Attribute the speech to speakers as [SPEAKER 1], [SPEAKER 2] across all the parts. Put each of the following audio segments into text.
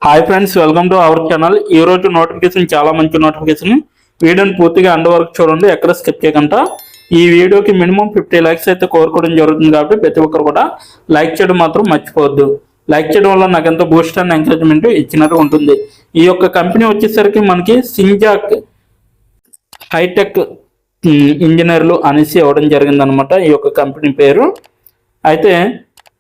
[SPEAKER 1] Hi friends, welcome to our channel. ఈ రోజు notification చాలా మంచి నోటిఫికేషన్. వీడియోని పూర్తిగా అండ్ వరకు చూడండి, ఎక్కడ స్కిప్ చేయకుండా. ఈ వీడియోకి మినిమం 50 లైక్స్ అయితే కోరుకోవడం జరుగుతుంది కాబట్టి ప్రతి ఒక్కరు కూడా లైక్ చేయడం మాత్రం మర్చిపోవద్దు. లైక్ చేయడం వల్ల నాకు ఎంతో బూస్ట్ అండ్ ఎంకరేజ్మెంట్ ఇచ్చినట్టు ఉంటుంది. ఈ యొక్క కంపెనీ వచ్చేసరికి మనకి సింజాక్ హైటెక్ ఇంజనీర్లు అనేసి ఇవ్వడం జరిగింది అనమాట. ఈ యొక్క కంపెనీ పేరు అయితే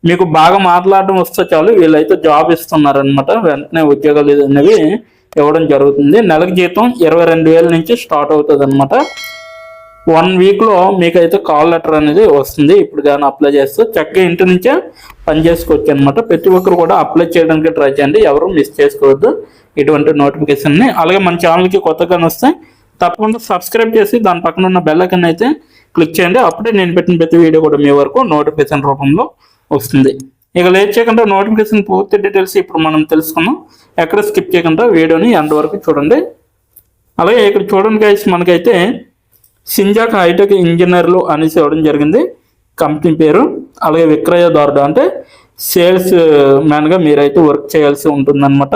[SPEAKER 1] మీకు బాగా మాట్లాడడం వస్తే చాలు, వీళ్ళైతే జాబ్ ఇస్తున్నారనమాట. వెంటనే ఉద్యోగాలు అనేవి ఇవ్వడం జరుగుతుంది. నెలకు జీతం 22,000 నుంచి స్టార్ట్ అవుతుంది అనమాట. 1 వీక్లో మీకైతే కాల్ లెటర్ అనేది వస్తుంది. ఇప్పుడు కానీ అప్లై చేస్తే చక్కగా ఇంటి నుంచే పని చేసుకోవచ్చు అనమాట. ప్రతి ఒక్కరు కూడా అప్లై చేయడానికి ట్రై చేయండి, ఎవరు మిస్ చేసుకోవద్దు ఇటువంటి నోటిఫికేషన్ని. అలాగే మన ఛానల్కి కొత్తగా వస్తే తప్పకుండా సబ్స్క్రైబ్ చేసి దాని పక్కన ఉన్న బెల్ ఐకాన్ అయితే క్లిక్ చేయండి. అప్పుడే నేను పెట్టిన ప్రతి వీడియో కూడా మీ వరకు నోటిఫికేషన్ రూపంలో వస్తుంది. ఇక లేట్ చేయకుండా నోటిఫికేషన్ పూర్తి డీటెయిల్స్ ఇప్పుడు మనం తెలుసుకుందాం. ఎక్కడ స్కిప్ చేయకుండా వీడియోని ఎండ్ వరకు చూడండి. అలాగే ఇక్కడ చూడండి గైస్, మనకైతే సింజాక్ హైటెక్ ఇంజనీర్లు అనేసి ఇవ్వడం జరిగింది కంపెనీ పేరు. అలాగే విక్రయదారుడు అంటే సేల్స్ మ్యాన్గా మీరైతే వర్క్ చేయాల్సి ఉంటుందన్నమాట.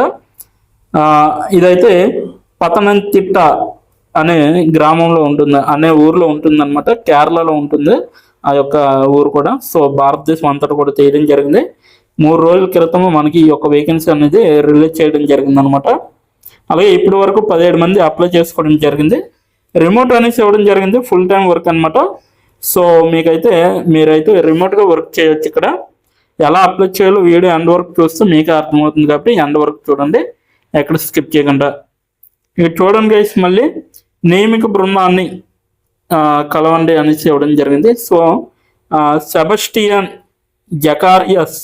[SPEAKER 1] ఇదైతే పతనంతిట్ట అనే గ్రామంలో ఉంటుంది, అనే ఊర్లో ఉంటుందన్నమాట. కేరళలో ఉంటుంది ఆ యొక్క ఊరు కూడా. సో భారతదేశం అంతటా కూడా చేయడం జరిగింది. 3 రోజుల క్రితం మనకి ఈ యొక్క వేకెన్సీ అనేది రిలీజ్ చేయడం జరిగింది అనమాట. అలాగే ఇప్పటి వరకు 17 మంది అప్లై చేసుకోవడం జరిగింది. రిమోట్ అనేసి ఇవ్వడం జరిగింది, ఫుల్ టైం వర్క్ అనమాట. సో మీరైతే రిమోట్గా వర్క్ చేయొచ్చు. ఇక్కడ ఎలా అప్లై చేయాలో వీడియో ఎండ్ వరకు చూస్తే మీకే అర్థమవుతుంది కాబట్టి ఎండ్ వరకు చూడండి, ఎక్కడ స్కిప్ చేయకుండా. ఇక చూడండి గైస్, మళ్ళీ నియమిక బృందాన్ని కలవండి అనేసి ఇవ్వడం జరిగింది. సో సెబస్టియన్ జకారియస్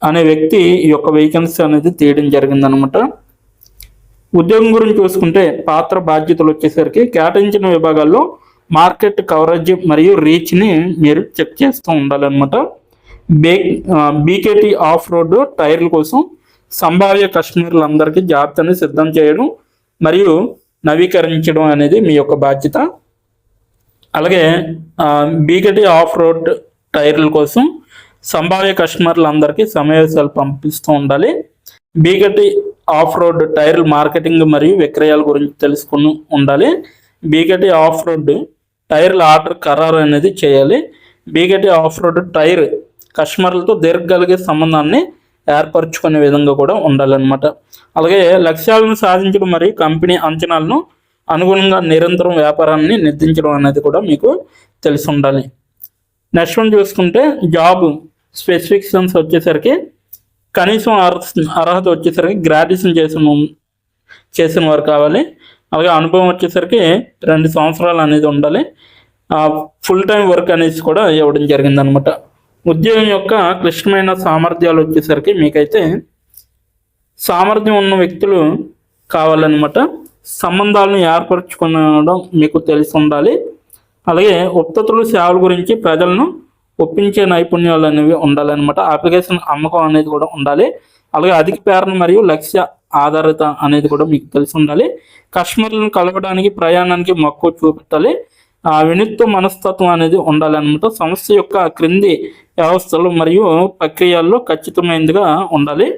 [SPEAKER 1] అనే వ్యక్తి ఈ యొక్క వేకెన్సీ అనేది తీయడం జరిగింది అనమాట. ఉద్యోగం గురించి చూసుకుంటే పాత్ర బాధ్యతలు వచ్చేసరికి కేటాయించిన విభాగాల్లో మార్కెట్ కవరేజ్ మరియు రీచ్ని మీరు చెక్ చేస్తూ ఉండాలన్నమాట. బీకేటీ ఆఫ్ రోడ్ టైర్ల కోసం సంభావ్య కస్టమర్లందరికీ జాబితాని సిద్ధం చేయడం మరియు నవీకరించడం అనేది మీ యొక్క బాధ్యత. అలాగే బీకేటీ ఆఫ్ రోడ్ టైర్ల కోసం సంభావ్య కస్టమర్లందరికీ సమావేశాలు పంపిస్తూ ఉండాలి. బీకేటీ ఆఫ్ రోడ్ టైర్ల మార్కెటింగ్ మరియు విక్రయాల గురించి తెలుసుకుని ఉండాలి. బీకేటీ ఆఫ్ రోడ్ టైర్ల ఆర్డర్ ఖరారు అనేది చేయాలి. బీకేటీ ఆఫ్ రోడ్ టైర్ కస్టమర్లతో దీర్ఘకాలిక సంబంధాన్ని ఏర్పరచుకునే విధంగా కూడా ఉండాలన్నమాట. అలాగే లక్ష్యాలను సాధించడం మరియు కంపెనీ అంచనాలను అనుగుణంగా నిరంతరం వ్యాపారాన్ని నిర్దించడం అనేది కూడా మీకు తెలిసి ఉండాలి. నెక్స్ట్ వన్ చూసుకుంటే జాబ్ స్పెసిఫికేషన్స్ వచ్చేసరికి కనీసం అర్హత వచ్చేసరికి గ్రాడ్యుయేషన్ చేసిన వారు కావాలి. అలాగే అనుభవం వచ్చేసరికి 2 సంవత్సరాలు అనేది ఉండాలి. ఫుల్ టైం వర్క్ అనేసి కూడా ఇవ్వడం జరిగింది అనమాట. ఉద్యోగం యొక్క క్లిష్టమైన సామర్థ్యాలు వచ్చేసరికి మీకైతే సామర్థ్యం ఉన్న వ్యక్తులు కావాలన్నమాట. సంబంధాలను ఏర్పరచుకోవడం మీకు తెలిసి ఉండాలి. అలాగే ఉత్పత్తులు సేవల గురించి ప్రజలను ఒప్పించే నైపుణ్యాలు అనేవి ఉండాలన్నమాట. అప్లికేషన్ అమ్మకం అనేది కూడా ఉండాలి. అలాగే అధిక ప్రేరణ మరియు లక్ష్య ఆధారిత అనేది కూడా మీకు తెలిసి ఉండాలి. కస్టమర్లను కలవడానికి ప్రయాణానికి మక్కువ చూపెట్టాలి. వినూత్న మనస్తత్వం అనేది ఉండాలన్నమాట. సంస్థ యొక్క క్రింది వ్యవస్థలు మరియు ప్రక్రియల్లో ఖచ్చితమైనదిగా ఉండాలి.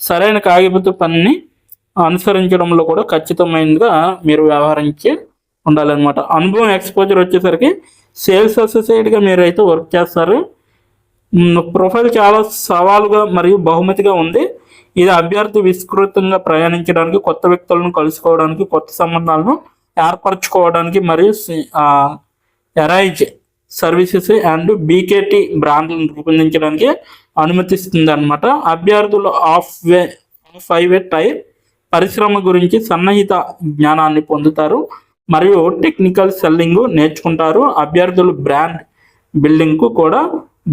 [SPEAKER 1] సరైన కాగిత పనిని అనుసరించడంలో కూడా ఖచ్చితమైనదిగా మీరు వ్యవహరించి ఉండాలన్నమాట. అనుభవం ఎక్స్పోజర్ వచ్చేసరికి సేల్స్ అసోసియేట్గా మీరైతే వర్క్ చేస్తారు. ప్రొఫైల్ చాలా సవాలుగా మరియు బహుమతిగా ఉంది. ఇది అభ్యర్థి విస్తృతంగా ప్రయాణించడానికి, కొత్త వ్యక్తులను కలుసుకోవడానికి, కొత్త సంబంధాలను ఏర్పరచుకోవడానికి మరియు ఎరైజ్ సర్వీసెస్ అండ్ బీకేటీ బ్రాండ్లను రూపొందించడానికి అనుమతిస్తుంది అనమాట. అభ్యర్థులు ఆఫ్ హైవే టైర్ పరిశ్రమ గురించి సన్నిహిత జ్ఞానాన్ని పొందుతారు మరియు టెక్నికల్ సెల్లింగ్ నేర్చుకుంటారు. అభ్యర్థులు బ్రాండ్ బిల్డింగ్కు కూడా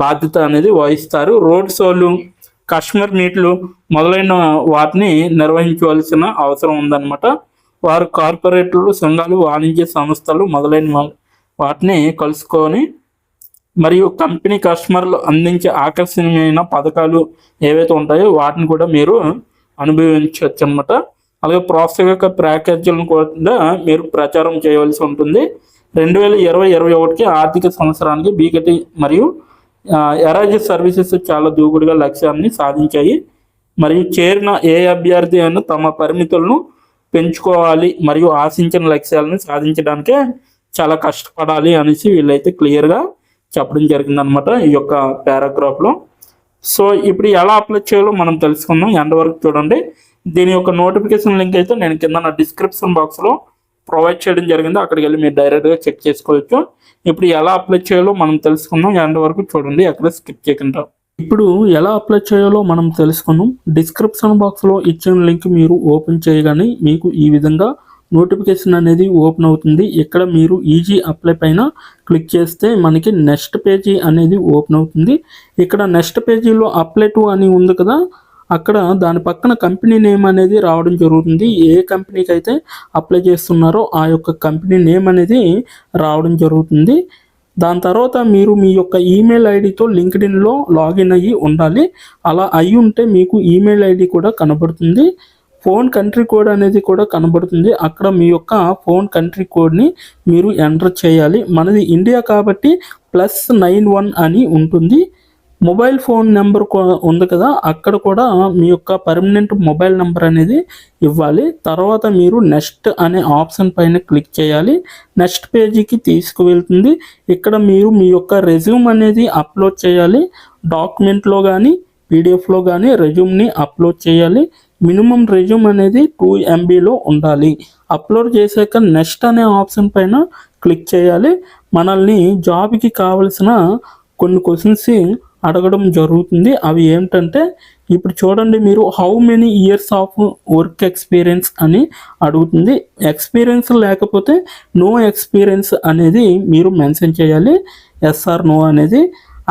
[SPEAKER 1] బాధ్యత అనేది వహిస్తారు. రోడ్ షోలు, కస్టమర్ మీట్లు మొదలైన వాటిని నిర్వహించవలసిన అవసరం ఉందన్నమాట. వారు కార్పొరేట్లు, సంఘాలు, వాణిజ్య సంస్థలు మొదలైన వాటిని కలుసుకొని మరియు కంపెనీ కస్టమర్లు అందించే ఆకర్షణీయమైన పథకాలు ఏవైతే ఉంటాయో వాటిని కూడా మీరు అనుభవించవచ్చు అన్నమాట. అలాగే ప్రోత్సాహక ప్యాకేజీలను కూడా మీరు ప్రచారం చేయవలసి ఉంటుంది. 2020-21 ఆర్థిక సంవత్సరానికి బీకేటీ మరియు ఎరైజ్ సర్వీసెస్ చాలా దూకుడుగా లక్ష్యాన్ని సాధించాయి. మరియు చేరిన ఏ అభ్యర్థి అయినా తమ పరిమితులను పెంచుకోవాలి మరియు ఆశించిన లక్ష్యాలను సాధించడానికే చాలా కష్టపడాలి అనేసి వీళ్ళైతే క్లియర్గా చెప్పడం జరిగిందనమాట ఈ యొక్క పారాగ్రాఫ్లో. సో ఇప్పుడు ఎలా అప్లై చేయాలో మనం తెలుసుకుందాం. ఎండ్ వరకు చూడండి. దీని యొక్క నోటిఫికేషన్ లింక్ అయితే నేను కింద నా డిస్క్రిప్షన్ బాక్స్లో ప్రొవైడ్ చేయడం జరిగింది. అక్కడికి వెళ్ళి మీరు డైరెక్ట్గా చెక్ చేసుకోవచ్చు. ఇప్పుడు ఎలా అప్లై చేయాలో మనం తెలుసుకుందాం. ఎండ్ వరకు చూడండి, అక్కడ స్కిప్ చేయకుండా. ఇప్పుడు ఎలా అప్లై చేయాలో మనం తెలుసుకుందాం. డిస్క్రిప్షన్ బాక్స్లో ఇచ్చిన లింక్ మీరు ఓపెన్ చేయగానే మీకు ఈ విధంగా నోటిఫికేషన్ అనేది ఓపెన్ అవుతుంది. ఇక్కడ మీరు ఈజీ అప్లై పైన క్లిక్ చేస్తే మనకి నెక్స్ట్ పేజీ అనేది ఓపెన్ అవుతుంది. ఇక్కడ నెక్స్ట్ పేజీలో అప్లై టు అని ఉంది కదా, అక్కడ దాని పక్కన కంపెనీ నేమ్ అనేది రావడం జరుగుతుంది. ఏ కంపెనీకి అయితే అప్లై చేస్తున్నారో ఆ యొక్క కంపెనీ నేమ్ అనేది రావడం జరుగుతుంది. దాని తర్వాత మీరు మీ యొక్క ఈమెయిల్ ఐడితో లింక్డ్ఇన్లో లాగిన్ అయ్యి ఉండాలి. అలా అయ్యి ఉంటే మీకు ఈమెయిల్ ఐడి కూడా కనబడుతుంది. ఫోన్ కంట్రీ కోడ్ అనేది కూడా కనబడుతుంది. అక్కడ మీ యొక్క ఫోన్ కంట్రీ కోడ్ని మీరు ఎంటర్ చేయాలి. మనది ఇండియా కాబట్టి +91 అని ఉంటుంది. మొబైల్ ఫోన్ నెంబర్ ఉంది కదా, అక్కడ కూడా మీ యొక్క పర్మనెంట్ మొబైల్ నెంబర్ అనేది ఇవ్వాలి. తర్వాత మీరు నెక్స్ట్ అనే ఆప్షన్ పైన క్లిక్ చేయాలి. నెక్స్ట్ పేజీకి తీసుకువెళ్తుంది. ఇక్కడ మీరు మీ యొక్క రెజ్యూమ్ అనేది అప్లోడ్ చేయాలి. డాక్యుమెంట్లో కానీ పీడిఎఫ్లో కానీ రెజ్యూమ్ని అప్లోడ్ చేయాలి. మినిమం రెజ్యూమ్ అనేది 2 MBలో ఉండాలి. అప్లోడ్ చేశాక నెక్స్ట్ అనే ఆప్షన్ పైన క్లిక్ చేయాలి. మనల్ని జాబ్కి కావలసిన కొన్ని క్వశ్చన్స్ అడగడం జరుగుతుంది. అవి ఏమిటంటే ఇప్పుడు చూడండి, మీరు how many years of work experience అని అడుగుతుంది. ఎక్స్పీరియన్స్ లేకపోతే నో ఎక్స్పీరియన్స్ అనేది మీరు మెన్షన్ చేయాలి. ఎస్ ఆర్ నో అనేది.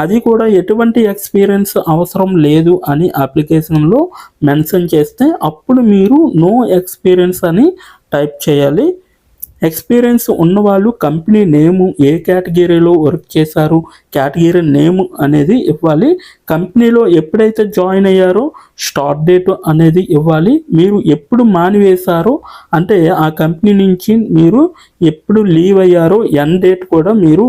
[SPEAKER 1] అది కూడా ఎటువంటి ఎక్స్పీరియన్స్ అవసరం లేదు అని అప్లికేషన్లో మెన్షన్ చేస్తే అప్పుడు మీరు నో ఎక్స్పీరియన్స్ అని టైప్ చేయాలి. ఎక్స్పీరియన్స్ ఉన్నవాళ్ళు కంపెనీ నేము, ఏ కేటగిరీలో వర్క్ చేశారు, కేటగిరీ నేము అనేది ఇవ్వాలి. కంపెనీలో ఎప్పుడైతే జాయిన్ అయ్యారో స్టార్ట్ డేట్ అనేది ఇవ్వాలి. మీరు ఎప్పుడు మానివేశారో అంటే ఆ కంపెనీ నుంచి మీరు ఎప్పుడు లీవ్ అయ్యారో ఎండ్ డేట్ కూడా మీరు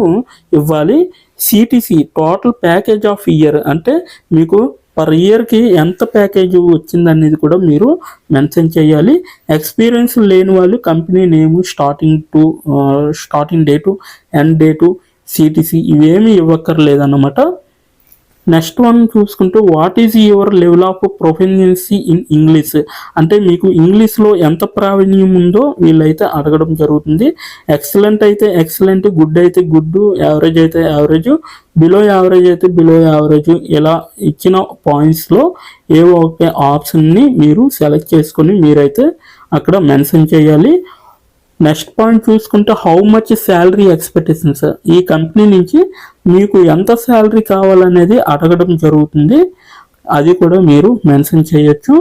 [SPEAKER 1] ఇవ్వాలి. CTC total package of year అంటే మీకు పర్ ఇయర్కి ఎంత ప్యాకేజ్ వచ్చిందనేది కూడా మీరు మెన్షన్ చేయాలి. ఎక్స్పీరియన్స్ లేని వాళ్ళు company name, starting date, end date, CTC ఇవేమీ ఇవ్వక్కర్లేదన్నమాట. నెక్స్ట్ వన్ చూసుకుంటే what is your level of proficiency in English అంటే మీకు ఇంగ్లీష్లో ఎంత ప్రావీణ్యం ఉందో వీళ్ళైతే అడగడం జరుగుతుంది. ఎక్సలెంట్ అయితే ఎక్సలెంట్, గుడ్ అయితే గుడ్, యావరేజ్ అయితే యావరేజ్, బిలో యావరేజ్ అయితే బిలో యావరేజ్, ఇలా ఇచ్చిన పాయింట్స్లో ఏవో ఒక ఆప్షన్ని మీరు సెలెక్ట్ చేసుకొని మీరైతే అక్కడ మెన్షన్ చేయాలి. నెక్స్ట్ పాయింట్ చూసుకుంటే హౌ మచ్ శాలరీ ఎక్స్పెక్టేషన్స్, ఈ కంపెనీ నుంచి మీకు ఎంత శాలరీ కావాలనేది అడగడం జరుగుతుంది. అది కూడా మీరు మెన్షన్ చేయొచ్చు.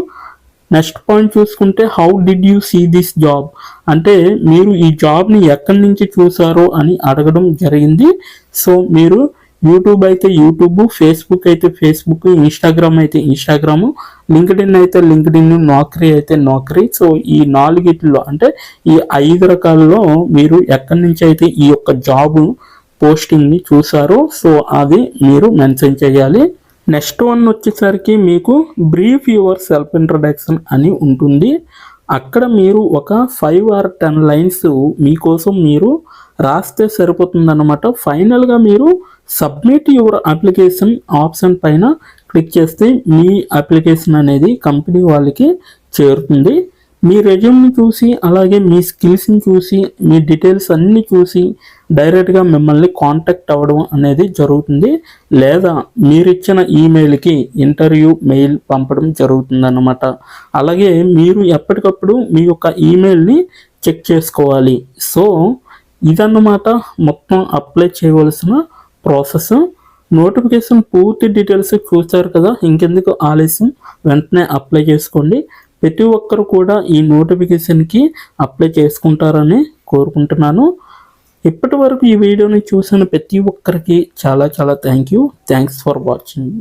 [SPEAKER 1] నెక్స్ట్ పాయింట్ చూసుకుంటే how did you see this job అంటే మీరు ఈ జాబ్ని ఎక్కడి నుంచి చూసారో అని అడగడం జరిగింది. సో మీరు యూట్యూబ్ అయితే యూట్యూబ్, ఫేస్బుక్ అయితే ఫేస్బుక్, ఇన్స్టాగ్రామ్ అయితే ఇన్స్టాగ్రామ్, లింక్డ్ఇన్ అయితే లింక్డ్ఇన్, నౌకరీ అయితే నౌకరీ. సో ఈ 4 అంటే ఈ 5 రకాలలో మీరు ఎక్కడి నుంచి అయితే ఈ యొక్క జాబ్ పోస్టింగ్ని చూసారో సో అది మీరు మెన్షన్ చేయాలి. నెక్స్ట్ వన్ వచ్చేసరికి మీకు బ్రీఫ్ యువర్ సెల్ఫ్ ఇంట్రడక్షన్ అని ఉంటుంది. అక్కడ మీరు ఒక 5 or 10 లైన్స్ మీకోసం మీరు రాస్తే సరిపోతుందన్నమాట. ఫైనల్గా మీరు సబ్మిట్ యువర్ అప్లికేషన్ ఆప్షన్ పైన క్లిక్ చేస్తే మీ అప్లికేషన్ అనేది కంపెనీ వాళ్ళకి చేరుతుంది. మీ రెజ్యూమ్ని చూసి అలాగే మీ స్కిల్స్ని చూసి మీ డీటెయిల్స్ అన్నీ చూసి డైరెక్ట్గా మిమ్మల్ని కాంటాక్ట్ అవ్వడం అనేది జరుగుతుంది. లేదా మీరిచ్చిన ఈమెయిల్కి ఇంటర్వ్యూ మెయిల్ పంపడం జరుగుతుందన్నమాట. అలాగే మీరు ఎప్పటికప్పుడు మీ యొక్క ఈమెయిల్ని చెక్ చేసుకోవాలి. సో ఇదన్నమాట మొత్తం అప్లై చేయవలసిన ప్రాసెస్. నోటిఫికేషన్ పూర్తి డీటెయిల్స్ చూస్తారు కదా, ఇంకెందుకు ఆలస్యం, వెంటనే అప్లై చేసుకోండి. ప్రతి ఒక్కరు కూడా ఈ నోటిఫికేషన్కి అప్లై చేసుకుంటారని కోరుకుంటున్నాను. ఇప్పటి వరకు ఈ వీడియోని చూసిన ప్రతి ఒక్కరికి చాలా థ్యాంక్స్ ఫర్ వాచింగ్.